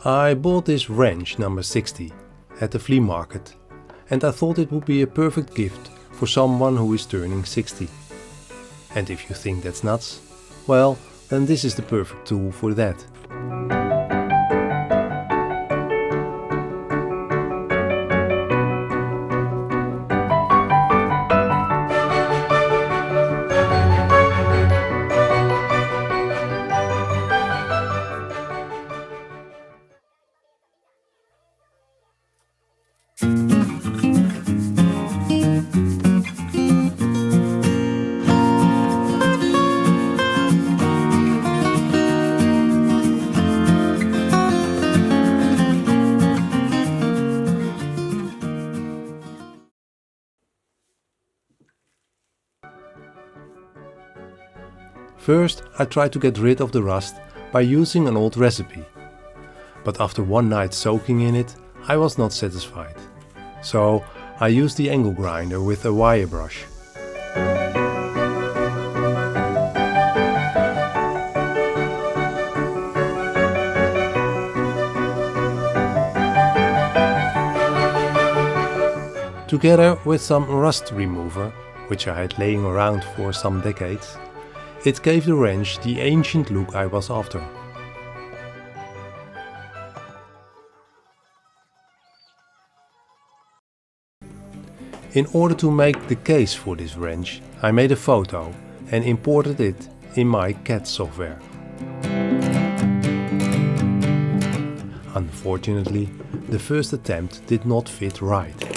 I bought this wrench number 60 at the flea market, and I thought it would be a perfect gift for someone who is turning 60. And if you think that's nuts, well, then this is the perfect tool for that. First, I tried to get rid of the rust by using an old recipe. But after one night soaking in it, I was not satisfied. So I used the angle grinder with a wire brush. Together with some rust remover, which I had laying around for some decades, it gave the wrench the ancient look I was after. In order to make the case for this wrench, I made a photo and imported it in my CAD software. Unfortunately, the first attempt did not fit right.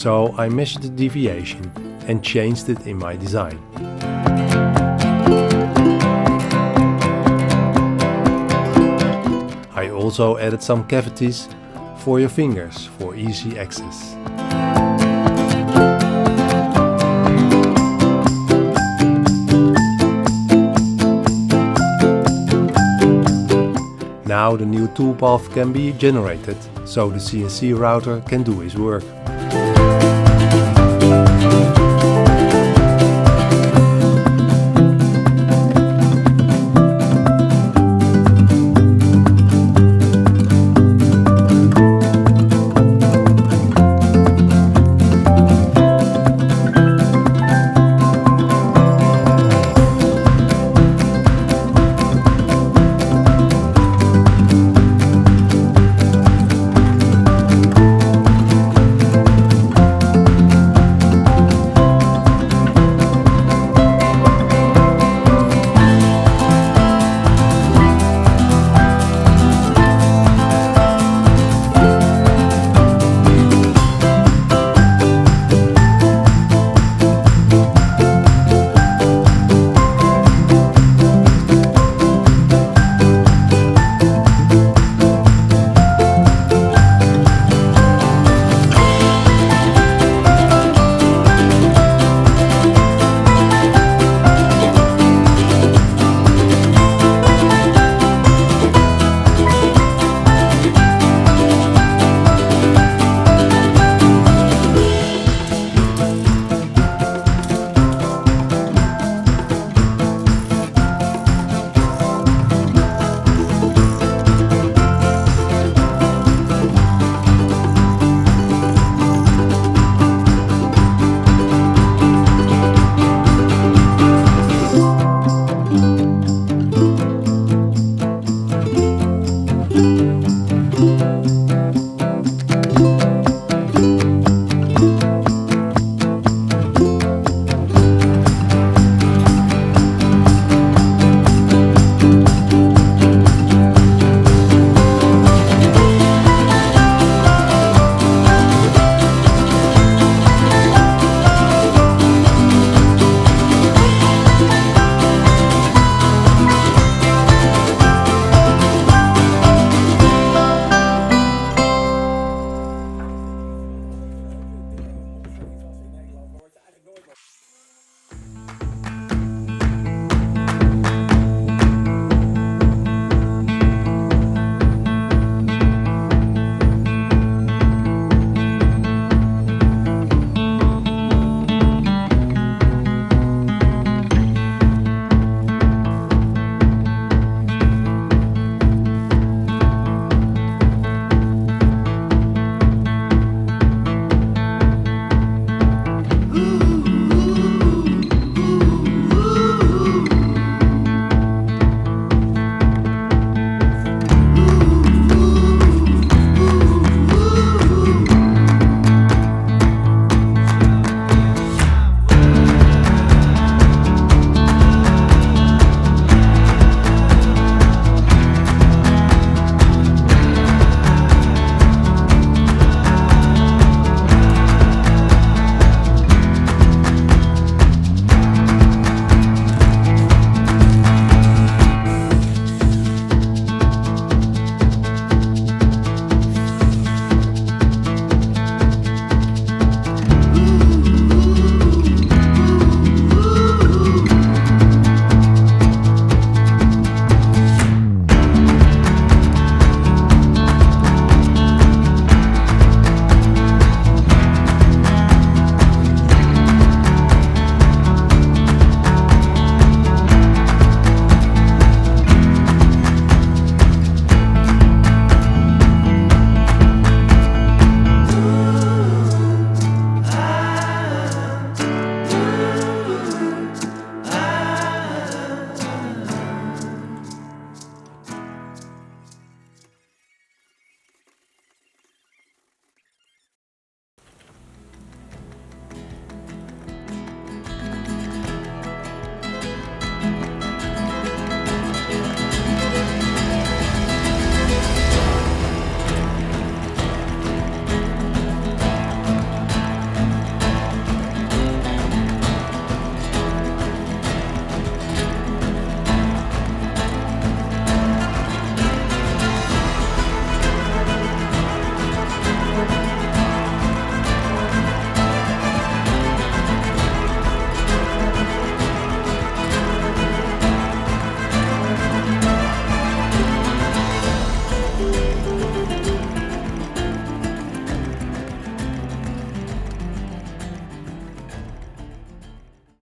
So I measured the deviation and changed it in my design. I also added some cavities for your fingers for easy access. Now the new toolpath can be generated, so the CNC router can do his work.